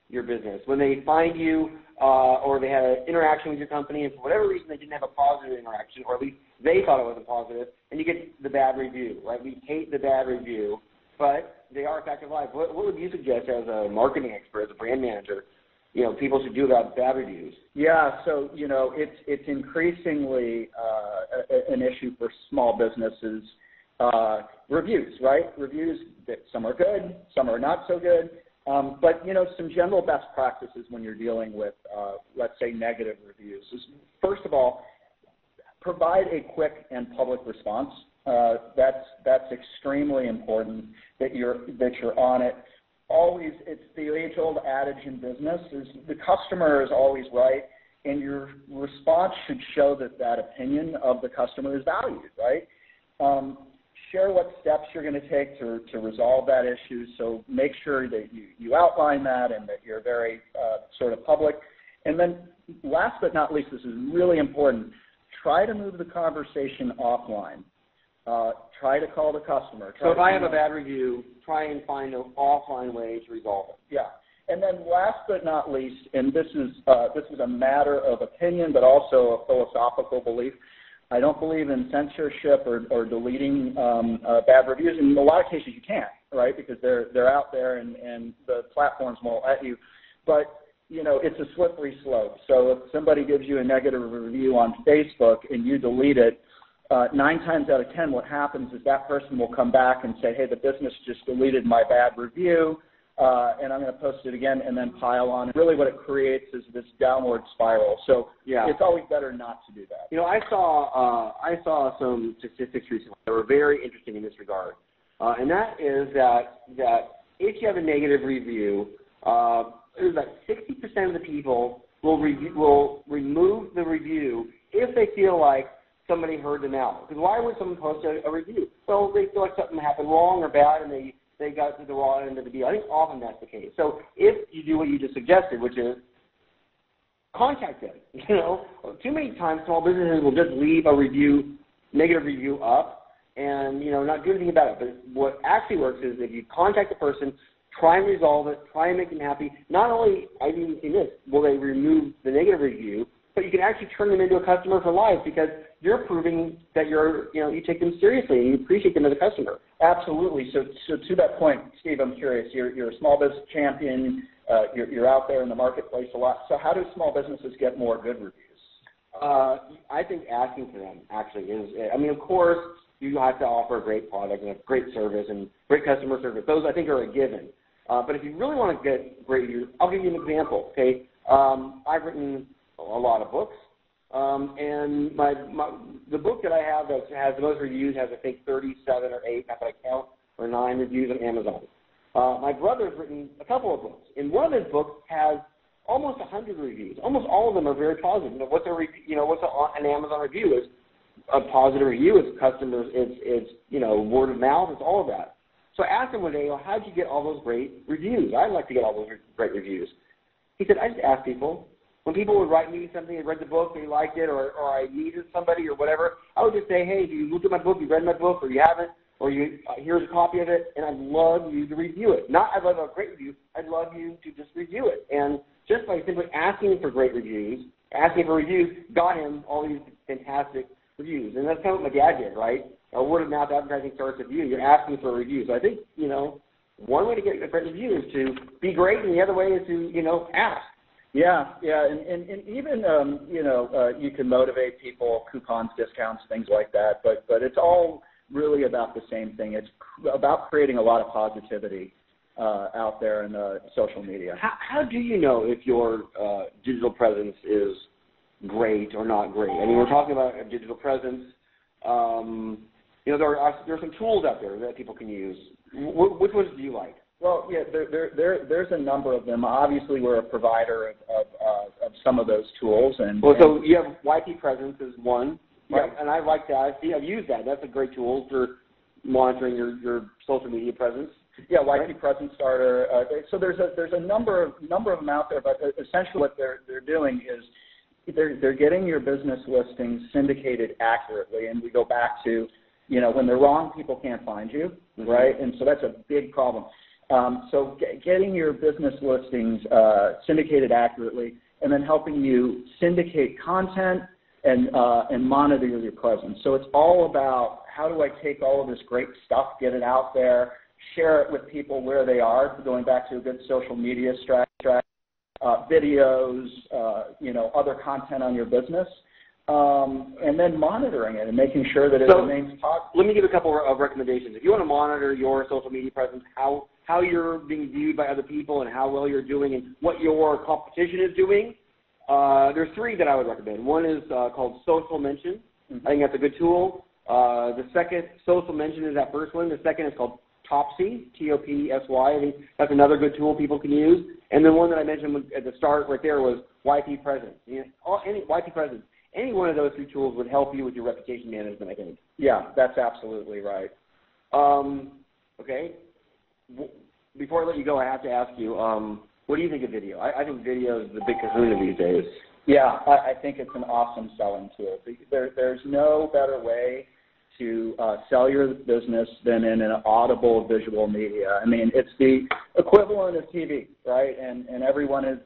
your business, when they find you or they had an interaction with your company and for whatever reason they didn't have a positive interaction, or at least they thought it wasn't positive, and you get the bad review, right? We hate the bad review, but they are a fact of life. What would you suggest as a marketing expert, as a brand manager, people should do about bad reviews? Yeah, so, it's increasingly an issue for small businesses. Reviews, right? Reviews, some are good, some are not so good. But, some general best practices when you're dealing with, let's say, negative reviews is, first of all, provide a quick and public response. That's extremely important that you're on it. Always, it's the age-old adage in business is the customer is always right, and your response should show that opinion of the customer is valued, right? Share what steps you're going to take to resolve that issue. So make sure that you outline that and that you're very sort of public. And then last but not least, this is really important, try to move the conversation offline. Try to call the customer. So if I have a bad review, try and find an offline way to resolve it. Yeah. And then last but not least, and this is a matter of opinion but also a philosophical belief, I don't believe in censorship or deleting bad reviews. In a lot of cases you can't, right, because they're out there and the platforms won't let you. But, it's a slippery slope. So if somebody gives you a negative review on Facebook and you delete it, 9 times out of 10 what happens is that person will come back and say, hey, the business just deleted my bad review, and I'm going to post it again, and then pile on. And really what it creates is this downward spiral. So it's always better not to do that. I saw some statistics recently that were very interesting in this regard, and that is that if you have a negative review, it was like 60% of the people will remove the review if they feel like somebody heard them out. Because why would someone post a review? Well, they feel like something happened wrong or bad, and they got to the wrong end of the deal. I think often that's the case. So if you do what you just suggested, which is contact them. Too many times small businesses will just leave a negative review up, and not do anything about it. But what actually works is if you contact the person, try and resolve it, try and make them happy. Not only, I've even seen this, will they remove the negative review, but you can actually turn them into a customer for life because you're proving that you take them seriously and you appreciate them as a customer. Absolutely. So to that point, Steve, I'm curious. You're a small business champion. You're out there in the marketplace a lot. So how do small businesses get more good reviews? I think asking for them actually is. Of course, you have to offer a great product and a great service and great customer service. Those I think are a given. But if you really want to get great reviews, I'll give you an example. Okay, I've written a lot of books, and the book that I have that has the most reviews has I think 37 or 8, not that I count, or 9 reviews on Amazon. My brother's written a couple of books, and one of his books has almost 100 reviews. Almost all of them are very positive. What's an Amazon review is a positive review. It's customers. It's word of mouth. It's all of that. So I asked him one day, how'd you get all those great reviews? I'd like to get all those great reviews. He said, I just asked people. When people would write me something, they read the book, they liked it, or I needed somebody or whatever, I would just say, hey, do you look at my book, you read my book, or you haven't, or here's a copy of it, and I'd love you to review it. Not I'd love a great review, I'd love you to just review it. And just by simply asking for great reviews, got him all these fantastic reviews. And that's kind of what my dad did, right? Word of mouth advertising starts with you. You're asking for a review. So I think, one way to get a great review is to be great, and the other way is to, ask. Yeah, and even, you can motivate people, coupons, discounts, things like that, but it's all really about the same thing. It's about creating a lot of positivity out there in social media. How do you know if your digital presence is great or not great? We're talking about a digital presence. There are some tools out there that people can use. Which ones do you like? Well, yeah, there's a number of them. Obviously, we're a provider of some of those tools. So you have YP Presence is one, right? And I like that. I've used that. That's a great tool for monitoring your social media presence. Yeah, YP Presence Starter. So there's a number of them out there, but essentially what they're doing is they're getting your business listings syndicated accurately, and we go back to, when they're wrong, people can't find you, right? And so that's a big problem. So getting your business listings syndicated accurately, and then helping you syndicate content and monitor your presence. So it's all about how do I take all of this great stuff, get it out there, share it with people where they are, going back to a good social media strategy, videos, other content on your business, and then monitoring it and making sure that it remains positive. Let me give a couple of recommendations. If you want to monitor your social media presence, how you're being viewed by other people and how well you're doing and what your competition is doing, there's three that I would recommend. One is called Social Mention. I think that's a good tool. The second, Social Mention, is that first one. The second is called Topsy, Topsy. I think that's another good tool people can use. And then one that I mentioned at the start right there was YP Presence. YP Presence. Any one of those three tools would help you with your reputation management, I think. Yeah, that's absolutely right. Okay. Before I let you go, I have to ask you, what do you think of video? I think video is the big kahuna these days. Yeah, I think it's an awesome selling tool. There's no better way to sell your business than in an audible visual media. I mean, it's the equivalent of TV, right? And everyone has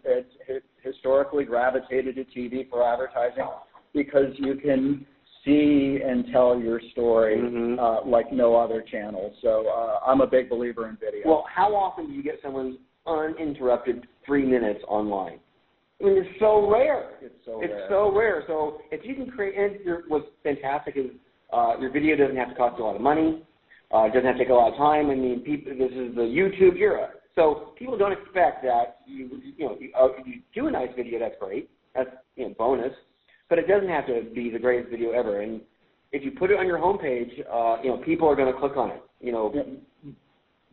historically gravitated to TV for advertising because you can see and tell your story like no other channel. So I'm a big believer in video. Well, how often do you get someone's uninterrupted 3 minutes online? I mean, it's so rare. It's so rare. So if you can create, and what's fantastic is your video doesn't have to cost you a lot of money. It doesn't have to take a lot of time. I mean, this is the YouTube era. So people don't expect that you do a nice video. That's great. That's bonus. But it doesn't have to be the greatest video ever. And if you put it on your homepage, people are going to click on it.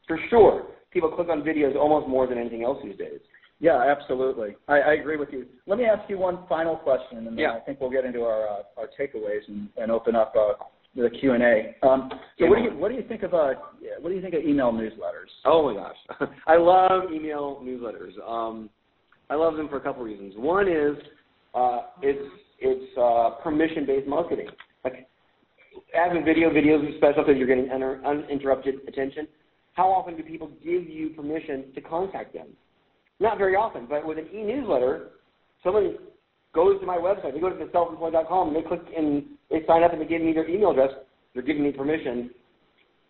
For sure, people click on videos almost more than anything else these days. Yeah, absolutely. I agree with you. Let me ask you one final question, and then I think we'll get into our takeaways and open up the Q&A. So what do you think of email newsletters? Oh my gosh, I love email newsletters. I love them for a couple reasons. One is it's permission-based marketing. Like as a videos are special because you're getting uninterrupted attention. How often do people give you permission to contact them? Not very often, but with an e-newsletter, someone goes to my website, they go to theselfemployed.com, and they click and they sign up and they give me their email address. They're giving me permission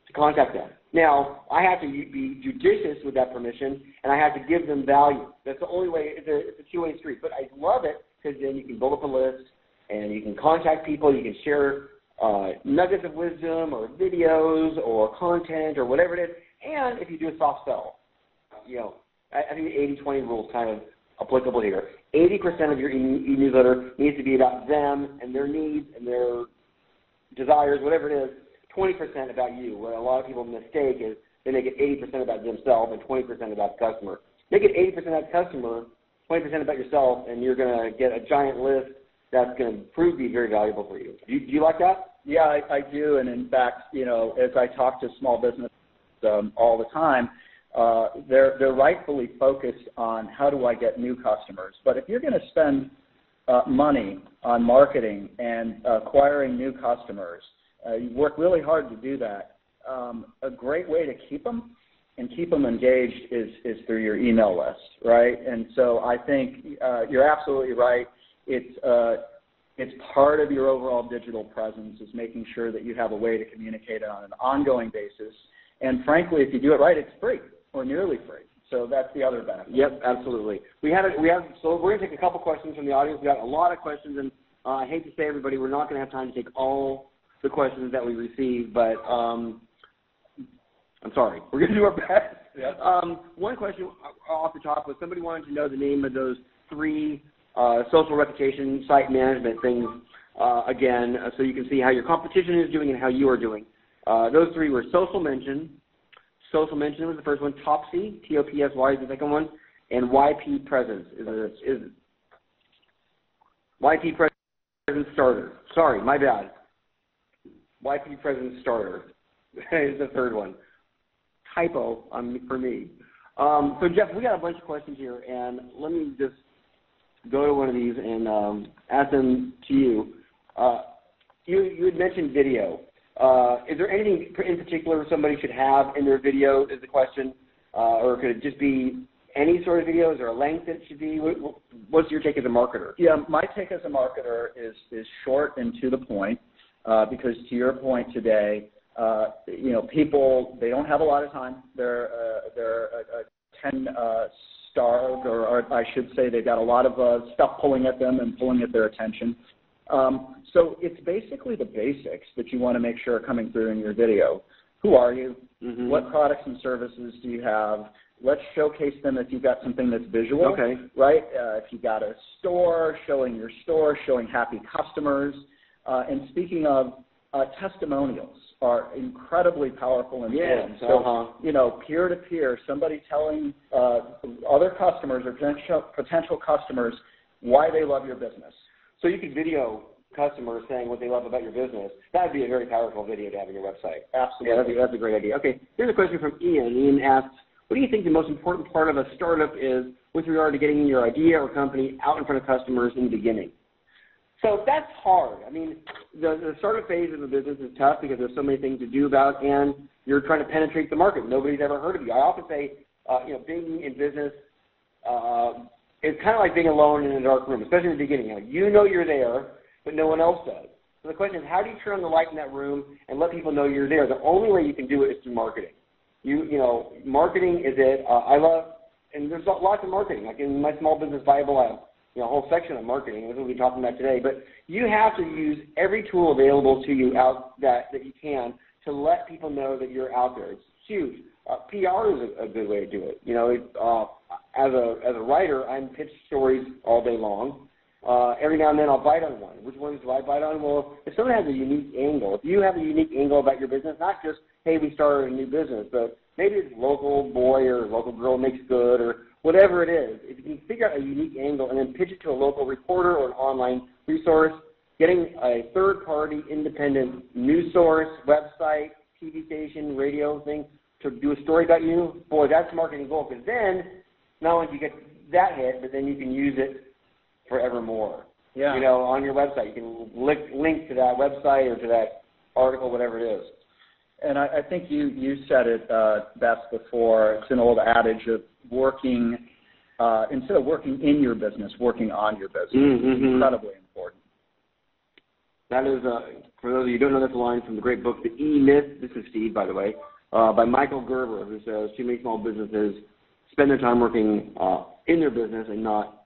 to contact them. Now, I have to be judicious with that permission, and I have to give them value. That's the only way. It's a two-way street. But I love it because then you can build up a list, and you can contact people. You can share nuggets of wisdom or videos or content or whatever it is. And if you do a soft sell, I think the 80-20 rule is kind of applicable here. 80% of your e-newsletter needs to be about them and their needs and their desires, whatever it is. 20% about you. What a lot of people mistake is they make it 80% about themselves and 20% about the customer. Make it 80% about the customer, 20% about yourself, and you're going to get a giant list that's going to prove to be very valuable for you. Do you like that? Yeah, I do. And in fact, as I talk to small business all the time, they're rightfully focused on how do I get new customers. But if you're going to spend money on marketing and acquiring new customers, you work really hard to do that. A great way to keep them and keep them engaged is through your email list, right? And so I think you're absolutely right. It's part of your overall digital presence is making sure that you have a way to communicate on an ongoing basis. And frankly, if you do it right, it's free or nearly free. So that's the other benefit. Yep, absolutely. So we're going to take a couple questions from the audience. We got a lot of questions, and I hate to say, everybody, we're not going to have time to take all the questions that we received, but I'm sorry. We're going to do our best. Yep. One question off the top was somebody wanted to know the name of those three social reputation site management things again, so you can see how your competition is doing and how you are doing. Those three were Social Mention. Social Mention was the first one. Topsy, Topsy is the second one, and YP Presence is YP Presence Starter. Sorry, my bad. YP Presence Starter is the third one. typo for me. So, Jeff, we got a bunch of questions here, and let me just go to one of these and ask them to you. You had mentioned video. Is there anything in particular somebody should have in their video is the question? Or could it just be any sort of video? Is there a length it should be? What's your take as a marketer? Yeah, my take as a marketer is short and to the point because to your point today, people, they don't have a lot of time. They're 10 starved, or I should say they've got a lot of stuff pulling at them and pulling at their attention. So it's basically the basics that you want to make sure are coming through in your video. Who are you? Mm-hmm. What products and services do you have? Let's showcase them if you've got something that's visual, okay. Right? If you've got a store, showing your store, showing happy customers. And speaking of testimonials are incredibly powerful and important. So, peer-to-peer, somebody telling other customers or potential customers why they love your business. So you could video customers saying what they love about your business. That would be a very powerful video to have on your website. Absolutely. Yeah, that's a great idea. Okay, here's a question from Ian. Ian asks, what do you think the most important part of a startup is with regard to getting your idea or company out in front of customers in the beginning? So that's hard. I mean, the startup phase of a business is tough because there's so many things to do about, and you're trying to penetrate the market. Nobody's ever heard of you. I often say, being in business is kind of like being alone in a dark room, especially in the beginning. You know you're there, but no one else does. So the question is, how do you turn on the light in that room and let people know you're there? The only way you can do it is through marketing. Marketing is it. And there's lots of marketing. Like in my Small Business Bible, I have a whole section on marketing. That's what we'll be talking about today. But you have to use every tool available to you that you can to let people know that you're out there. It's huge. PR is a good way to do it. As a writer, I'm pitched stories all day long. Every now and then I'll bite on one. Which ones do I bite on? Well, if someone has a unique angle, if you have a unique angle about your business, not just, hey, we started a new business, but maybe it's local boy or local girl makes good or whatever it is, if you can figure out a unique angle and then pitch it to a local reporter or an online resource, getting a third-party independent news source, website, TV station, radio thing to do a story about you, boy, that's marketing gold. Because then, not only do you get that hit, but then you can use it forevermore. Yeah. On your website. You can link to that website or to that article, whatever it is. And I think you said it best before. It's an old adage of working, instead of working in your business, working on your business. Mm-hmm. It's incredibly important. That is, for those of you who don't know, that's a line from the great book, The E-Myth. This is Steve, by the way, by Michael Gerber, who says too many small businesses spend their time working in their business and not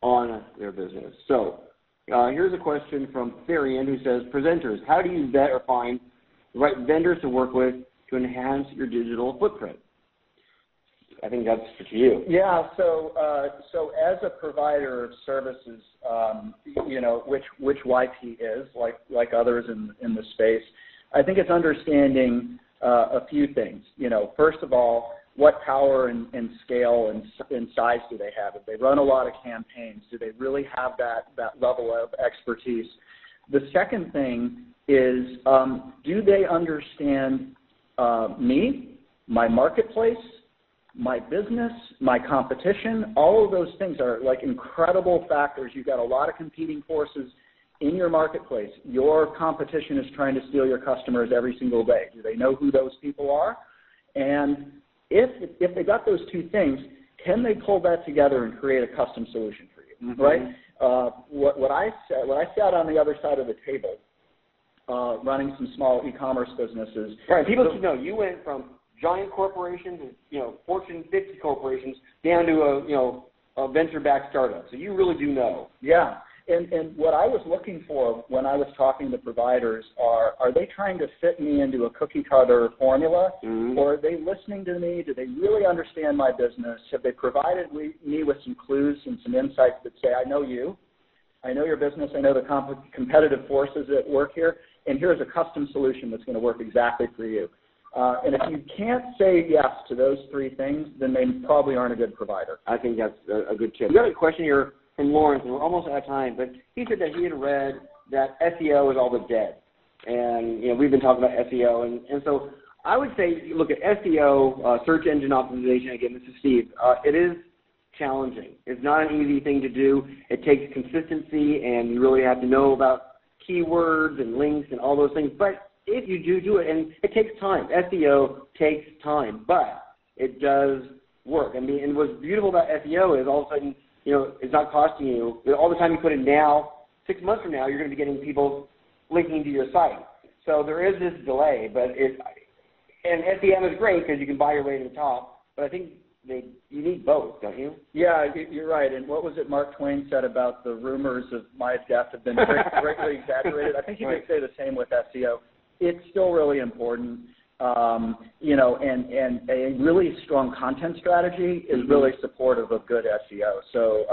on their business. So here's a question from Therian who says, presenters, how do you vet or find the right vendors to work with to enhance your digital footprint? I think that's for you. Yeah, so as a provider of services, which YP is, like others in the space, I think it's understanding a few things. First of all, what power and scale and size do they have? If they run a lot of campaigns, do they really have that level of expertise? The second thing is, do they understand me, my marketplace, my business, my competition? All of those things are like incredible factors. You've got a lot of competing forces in your marketplace. Your competition is trying to steal your customers every single day. Do they know who those people are? And if they got those two things, can they pull that together and create a custom solution for you? Mm-hmm. Right? What I sat on the other side of the table, running some small e-commerce businesses. Right. People should know you went from giant corporations, Fortune 50 corporations, down to a venture-backed startup. So you really do know. Yeah. And what I was looking for when I was talking to providers are they trying to fit me into a cookie-cutter formula, mm-hmm. or are they listening to me? Do they really understand my business? Have they provided me with some clues and some insights that say, I know you, I know your business, I know the competitive forces at work here, and here's a custom solution that's going to work exactly for you. And if you can't say yes to those three things, then they probably aren't a good provider. I think that's a good tip. We got a question here from Lawrence, and we're almost out of time, but he said that he had read that SEO is all but dead. And, we've been talking about SEO, and so I would say, look at SEO, search engine optimization. Again, this is Steve. It is challenging. It's not an easy thing to do. It takes consistency, and you really have to know about keywords and links and all those things. But if you do it, and it takes time. SEO takes time, but it does work. I mean, and what's beautiful about SEO is all of a sudden, it's not costing you. All the time you put in now, 6 months from now, you're going to be getting people linking to your site. So there is this delay, but and SEM is great because you can buy your way to the top, but I think you need both, don't you? Yeah, you're right. And what was it Mark Twain said about the rumors of my death have been greatly exaggerated? I think you could say the same with SEO. It's still really important, and a really strong content strategy is really supportive of good SEO. So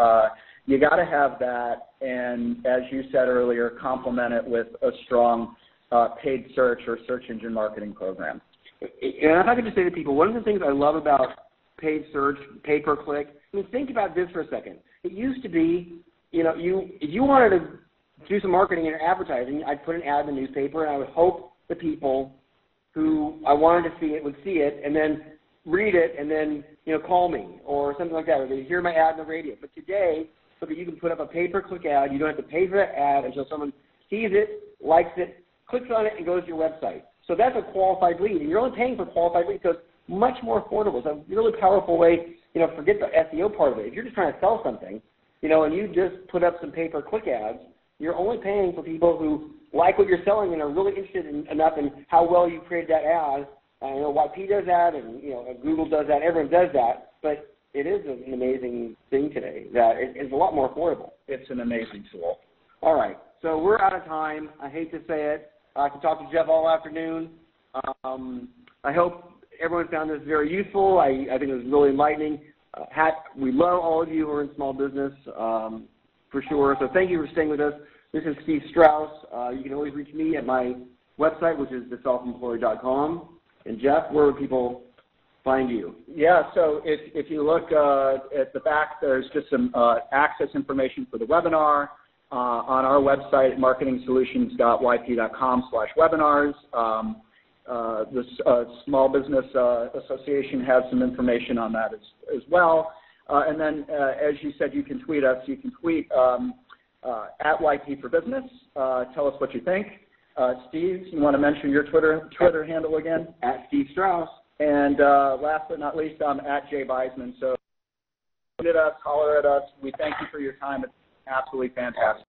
you got to have that, and as you said earlier, complement it with a strong paid search or search engine marketing program. And if I could just say to people, one of the things I love about paid search, pay-per-click, I mean, think about this for a second. It used to be, if you wanted to do some marketing and advertising, I'd put an ad in the newspaper, and I would hope the people who I wanted to see it would see it and then read it and then, call me or something like that, or they hear my ad on the radio. But today, so that you can put up a pay-per-click ad, you don't have to pay for that ad until someone sees it, likes it, clicks on it, and goes to your website. So that's a qualified lead, and you're only paying for qualified leads, so it's much more affordable. It's a really powerful way, forget the SEO part of it. If you're just trying to sell something, and you just put up some pay-per-click ads, you're only paying for people who like what you're selling and are really interested enough in how well you created that ad. YP does that, and Google does that. Everyone does that, but it is an amazing thing today that it's a lot more affordable. It's an amazing tool. All right, so we're out of time. I hate to say it. I can talk to Jeff all afternoon. I hope everyone found this very useful. I think it was really enlightening. We love all of you who are in small business, for sure. So thank you for staying with us. This is Steve Strauss. You can always reach me at my website, which is theselfemployed.com. And Jeff, where would people find you? Yeah, so if you look at the back, there's just some access information for the webinar. On our website, marketingsolutions.yp.com/webinars. The Small Business Association has some information on that as well. And then, as you said, you can tweet us. You can tweet at YP for Business. Tell us what you think. Steve, you want to mention your Twitter handle again? At Steve Strauss. And last but not least, I'm at Jeff Biesman. So tweet at us, holler at us. We thank you for your time. It's absolutely fantastic.